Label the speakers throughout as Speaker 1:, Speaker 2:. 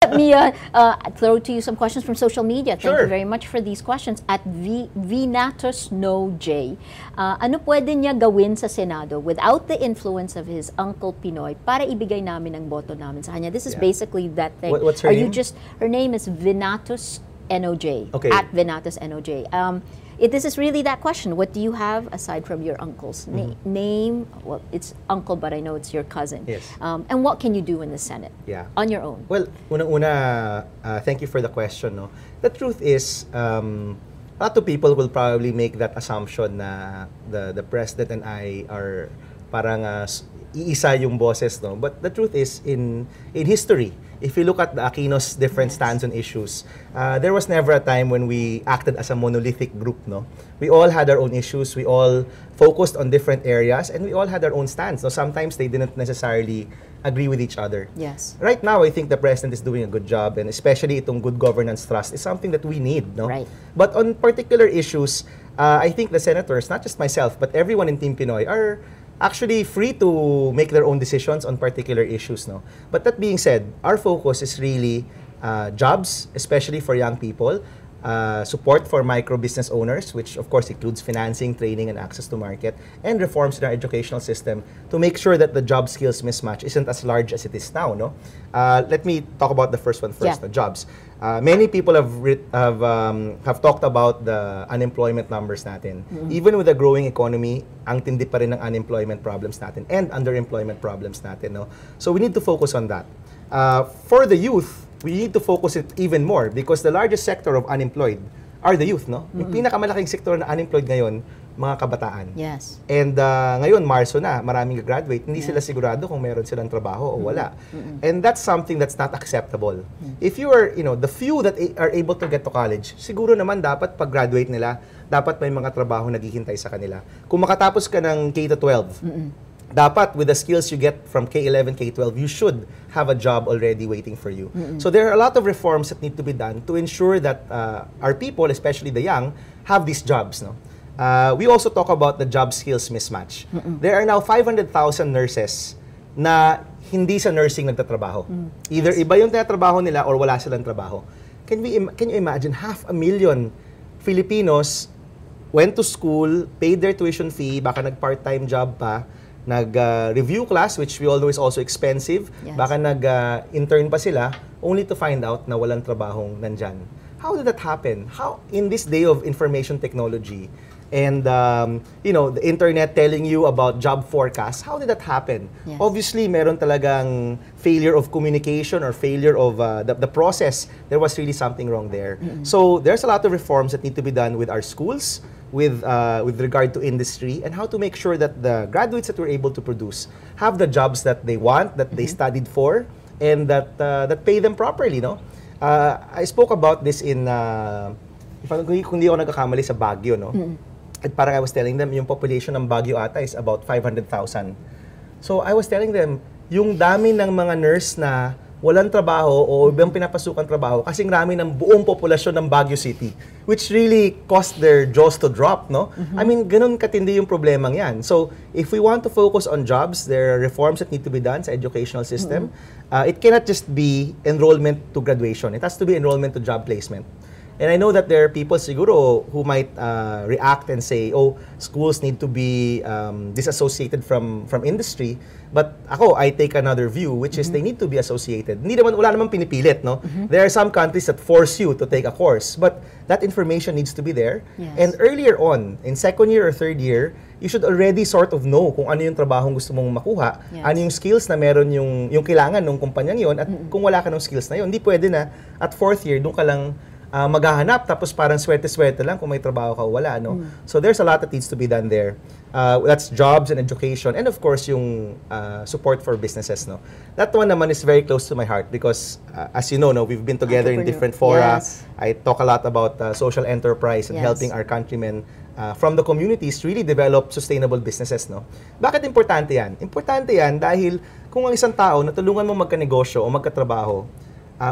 Speaker 1: let me throw to you some questions from social media. Thank you very much for these questions. At Vinatus No J, ano pwede niya gawin sa Senado without the influence of his Uncle Pinoy para ibigay namin ang boto namin sa kanya? This is basically that thing.
Speaker 2: What's her name?
Speaker 1: Her name is Vinatus NOJ.
Speaker 2: Okay.
Speaker 1: At Vinatus NOJ. This is really that question. What do you have aside from your uncle's name? Well, it's uncle, but I know it's your cousin.
Speaker 2: Yes.
Speaker 1: And what can you do in the Senate? On your own?
Speaker 2: Well, unang-una, thank you for the question. No? The truth is, a lot of people will probably make that assumption na the president and I are parang iisa yung boses. No? But the truth is, in history, if you look at the Aquino's different stands on issues, there was never a time when we acted as a monolithic group. No, we all had our own issues. We all focused on different areas, and we all had our own stands. So sometimes they didn't necessarily agree with each other.
Speaker 1: Yes.
Speaker 2: Right now, I think the president is doing a good job, and especially itong good governance trust is something that we need. No.
Speaker 1: Right.
Speaker 2: But on particular issues, I think the senators, not just myself, but everyone in Team PNoy are actually free to make their own decisions on particular issues. No? But that being said, our focus is really jobs, especially for young people, support for micro business owners, which of course includes financing, training, and access to market, and reforms in our educational system to make sure that the job skills mismatch isn't as large as it is now. No? Let me talk about the first one first, the jobs. Many people have talked about the unemployment numbers natin. Even with a growing economy, ang tindi pa rin ng unemployment problems natin and underemployment problems natin. No? So we need to focus on that. For the youth, we need to focus it even more because the largest sector of unemployed are the youth. No? Yung pinakamalaking sektor na unemployed ngayon, mga kabataan.
Speaker 1: Yes.
Speaker 2: And ngayon, Marso na, maraming graduate, hindi sila sigurado kung meron silang trabaho o wala. And that's something that's not acceptable. If you are, the few that are able to get to college, siguro naman dapat pag-graduate nila, dapat may mga trabaho naghihintay sa kanila. Kung makatapos ka ng K-12, dapat with the skills you get from K-11, K-12, you should have a job already waiting for you. So there are a lot of reforms that need to be done to ensure that our people, especially the young, have these jobs. No? We also talk about the job skills mismatch. There are now 500,000 nurses na hindi sa nursing nagtatrabaho. Either iba yung tinatrabaho nila or wala silang trabaho. Can you imagine 500,000 Filipinos went to school, paid their tuition fee, baka nag-part-time job pa, nag-review class, which we all know is also expensive, baka nag-intern pa sila, only to find out na walang trabahong nandyan. How did that happen? How, in this day of information technology, and the internet telling you about job forecasts, how did that happen? Obviously, meron talagang failure of communication or failure of the process. There was really something wrong there. So there's a lot of reforms that need to be done with our schools, with regard to industry, and how to make sure that the graduates that we're able to produce have the jobs that they want, that they studied for, and that pay them properly. No, I spoke about this in kung di ako nagkakamali sa Baguio, no. At parang I was telling them, yung population ng Baguio ata is about 500,000. So I was telling them, yung dami ng mga nurse na walang trabaho o ibang pinapasukan trabaho kasing rami ng buong populasyon ng Baguio City, which really caused their jaws to drop, no? I mean, ganun katindi yung problemang yan. So if we want to focus on jobs, there are reforms that need to be done sa educational system. It cannot just be enrollment to graduation. It has to be enrollment to job placement. And I know that there are people siguro who might react and say, oh, schools need to be disassociated from industry. But ako, I take another view, which is they need to be associated. Wala naman pinipilit, no? There are some countries that force you to take a course, but that information needs to be there. And earlier on, in second year or third year, you should already sort of know kung ano yung trabahong gusto mong makuha, ano yung skills na meron yung kailangan ng kumpanyang yon, at kung wala ka ng skills na yon, hindi pwede na at fourth year, doon ka lang maghahanap, tapos parang swerte-swerte lang kung may trabaho ka o wala, no? So there's a lot that needs to be done there. That's jobs and education, and of course yung support for businesses, no? That one naman is very close to my heart because as you know, no, we've been together in different fora. I talk a lot about social enterprise and helping our countrymen from the communities really develop sustainable businesses, no? Bakit importante yan? Importante yan dahil kung ang isang tao natulungan mo magka-negosyo o magkatrabaho,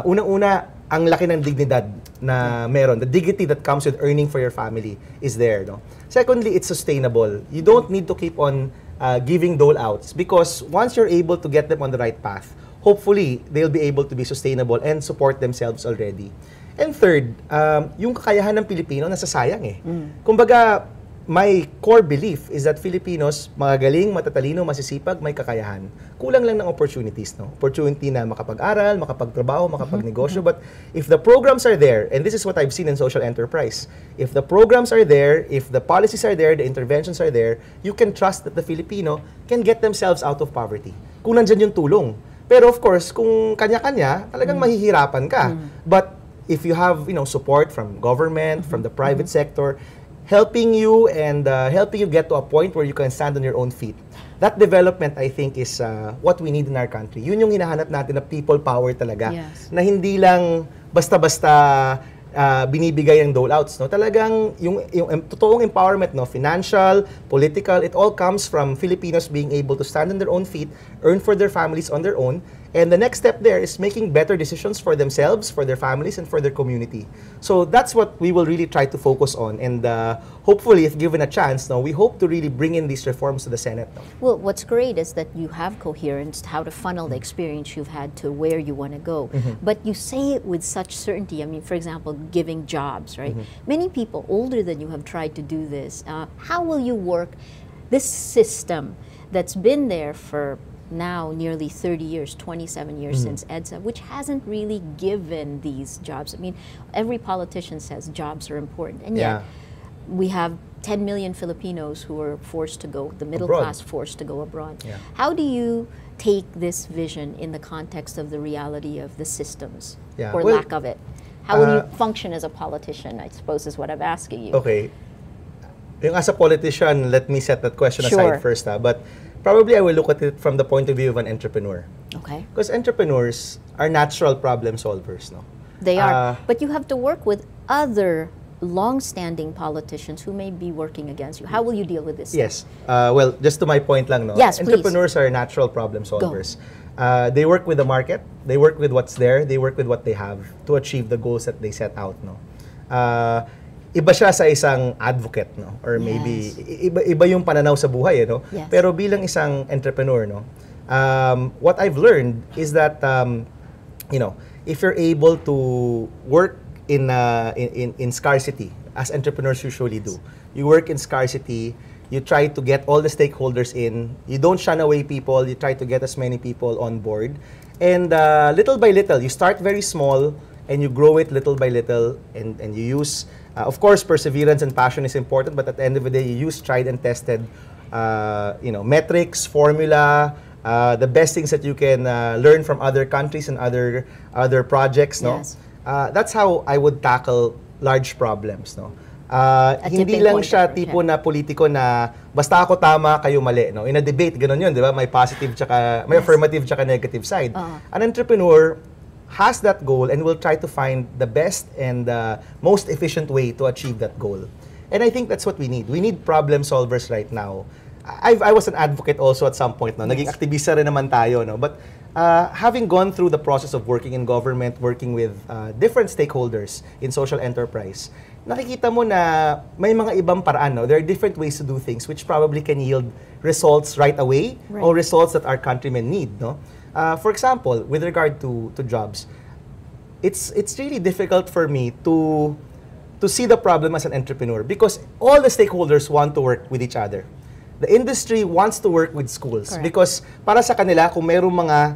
Speaker 2: unang-una, ang laki ng dignidad na meron. The dignity that comes with earning for your family is there, no? Secondly, it's sustainable. You don't need to keep on giving dole outs because once you're able to get them on the right path, hopefully, they'll be able to be sustainable and support themselves already. And third, yung kakayahan ng Pilipino nasasayang eh. Kumbaga, my core belief is that Filipinos, magagaling, matatalino, masisipag, may kakayahan. Kulang lang ng opportunities, no? Opportunity na makapag-aral, makapagtrabaho, makapagnegosyo. But if the programs are there, and this is what I've seen in social enterprise, if the programs are there, if the policies are there, the interventions are there, you can trust that the Filipino can get themselves out of poverty. Kung nandyan yung tulong. Pero of course, kung kanya-kanya, talagang mahihirapan ka. But if you have, support from government, from the private sector, helping you and helping you get to a point where you can stand on your own feet. That development, I think, is what we need in our country. Yun yung hinahanap natin na people power talaga.
Speaker 1: Yes.
Speaker 2: Na hindi lang basta-basta binibigay ang dole-outs. No? Talagang yung totoong empowerment, no? Financial, political, it all comes from Filipinos being able to stand on their own feet, earn for their families on their own, and the next step there is making better decisions for themselves, for their families, and for their community. So that's what we will really try to focus on. And hopefully, if given a chance, we hope to really bring in these reforms to the Senate.
Speaker 1: Well, what's great is that you have coherence, how to funnel the experience you've had to where you want to go. But you say it with such certainty. I mean, for example, giving jobs, right? Many people older than you have tried to do this. How will you work this system that's been there for now nearly 30 years, 27 years since EDSA, which hasn't really given these jobs? I mean, every politician says jobs are important, and yet we have 10 million Filipinos who are forced to go, the middle class forced to go abroad. How do you take this vision in the context of the reality of the systems, or lack of it? How will you function as a politician, I suppose, is what I'm asking you.
Speaker 2: Okay. Yung as a politician, let me set that question aside first. But probably I will look at it from the point of view of an entrepreneur.
Speaker 1: Okay.
Speaker 2: Because entrepreneurs are natural problem solvers, no?
Speaker 1: They are. But you have to work with other long-standing politicians who may be working against you. How will you deal with this?
Speaker 2: Yes. Well, just to my point lang, no?
Speaker 1: Yes,
Speaker 2: entrepreneurs are natural problem solvers. They work with the market, they work with what's there, they work with what they have to achieve the goals that they set out, no? Iba siya sa isang advocate, no? Or maybe iba yung pananaw sa buhay, no? Pero bilang isang entrepreneur, no? What I've learned is that if you're able to work in scarcity, as entrepreneurs usually do, you work in scarcity, you try to get all the stakeholders in, you don't shun away people, you try to get as many people on board, and little by little, you start very small and you grow it little by little, and you use, of course, perseverance and passion is important, but at the end of the day, you use tried and tested metrics, formula, the best things that you can learn from other countries and other projects, no? That's how I would tackle large problems, no? Hindi lang siya tipo na politiko na basta ako tama, kayo mali, no? In a debate, ganun yun, di ba? May positive tsaka, may affirmative tsaka negative side. An entrepreneur has that goal and will try to find the best and most efficient way to achieve that goal. And I think that's what we need. We need problem solvers right now. I was an advocate also at some point, no? Naging aktivista rin naman tayo, no? But having gone through the process of working in government, working with different stakeholders in social enterprise, nakikita mo na may mga ibang paraan, no? There are different ways to do things which probably can yield results right away or results that our countrymen need, no? For example, with regard to jobs, it's really difficult for me to see the problem as an entrepreneur because all the stakeholders want to work with each other. The industry wants to work with schools because para sa kanila, kung mayroong mga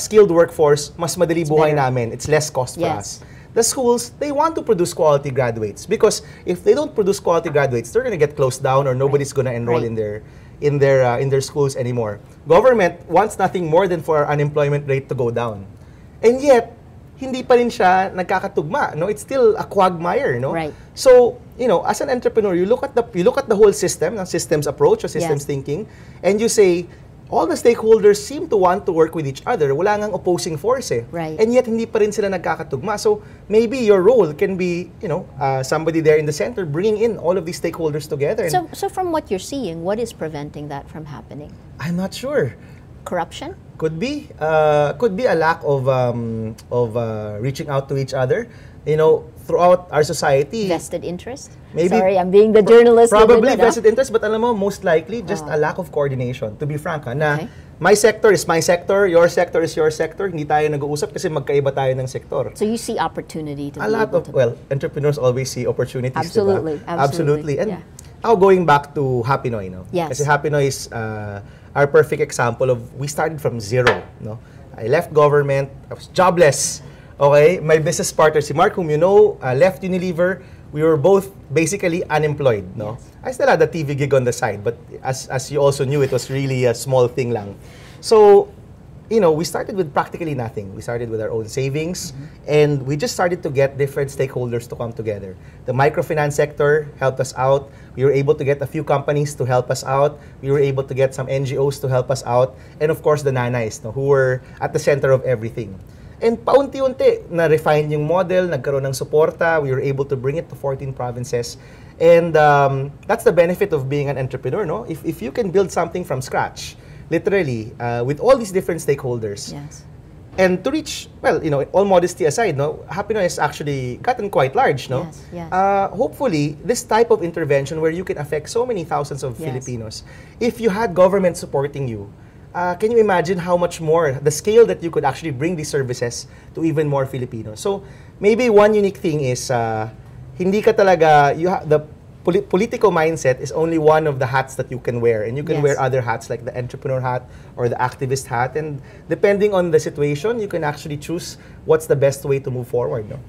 Speaker 2: skilled workforce, mas madali buhay namin. It's less cost for us. The schools, they want to produce quality graduates because if they don't produce quality graduates, they're going to get closed down or nobody's going to enroll in their schools anymore. Government wants nothing more than for our unemployment rate to go down. And yet, hindi pa rin siya nagkakatugma, no? It's still a quagmire, no? So, as an entrepreneur, you look at the whole system, the systems approach, or systems thinking, and you say, all the stakeholders seem to want to work with each other. Wala ngang opposing force, eh. And yet, hindi pa rin sila nagkakatugma. So, maybe your role can be, somebody there in the center, bringing in all of these stakeholders together.
Speaker 1: So from what you're seeing, what is preventing that from happening?
Speaker 2: I'm not sure.
Speaker 1: Corruption?
Speaker 2: Could be a lack of reaching out to each other. Throughout our society.
Speaker 1: Vested interest?
Speaker 2: Maybe.
Speaker 1: Sorry, I'm being the journalist.
Speaker 2: Probably vested interest, but alam mo, most likely just a lack of coordination. To be frank, na my sector is my sector, your sector is your sector. Hindi tayo nag-uusap kasi magkaiba tayo ng sektor.
Speaker 1: So you see opportunity to
Speaker 2: a lot of, well, entrepreneurs always see opportunities.
Speaker 1: Absolutely.
Speaker 2: Diba? Absolutely. And now going back to PNoy, no?
Speaker 1: Yes.
Speaker 2: Kasi PNoy is our perfect example of, we started from zero, no? I left government, I was jobless. Okay? My business partner, si Mark, whom you know, left Unilever. We were both basically unemployed, no? Yes. I still had a TV gig on the side, but as you also knew, it was really a small thing lang. So, you know, we started with practically nothing. We started with our own savings, and we just started to get different stakeholders to come together. The microfinance sector helped us out. We were able to get a few companies to help us out. We were able to get some NGOs to help us out. And of course, the nanays, no, who were at the center of everything. And paunti-unti, na-refine yung model, nagkaroon ng suporta, we were able to bring it to 14 provinces. And that's the benefit of being an entrepreneur, no? If you can build something from scratch, literally, with all these different stakeholders.
Speaker 1: Yes.
Speaker 2: And to reach, well, you know, all modesty aside, no, PNoy has actually gotten quite large, no?
Speaker 1: Yes, yes.
Speaker 2: Hopefully, this type of intervention where you can affect so many thousands of Filipinos, if you had government supporting you, can you imagine how much more, the scale that you could actually bring these services to even more Filipinos? So, maybe one unique thing is, hindi ka talaga, the political mindset is only one of the hats that you can wear. And you can wear other hats like the entrepreneur hat or the activist hat. And depending on the situation, you can actually choose what's the best way to move forward. No?